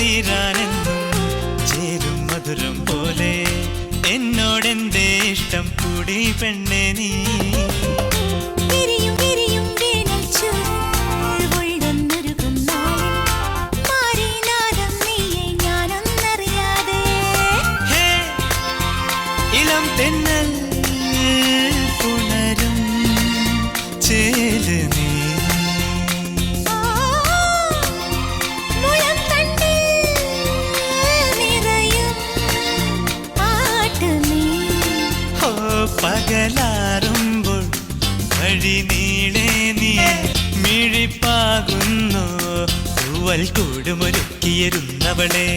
തീരാനെന്നും ചേരും മധുരം പോലെ എന്നോടെന്തേ ഇഷ്ടം കൂടി പെണ്ണെ നീ ഇളം തെന്നൽ പുണരും ചേല് നീ പകലാറുമ്പോൾ വഴി നീളെ നീ മിഴിപ്പാകുന്നു തൂവൽ കൂടുമൊരുക്കിയിരുന്നവളെ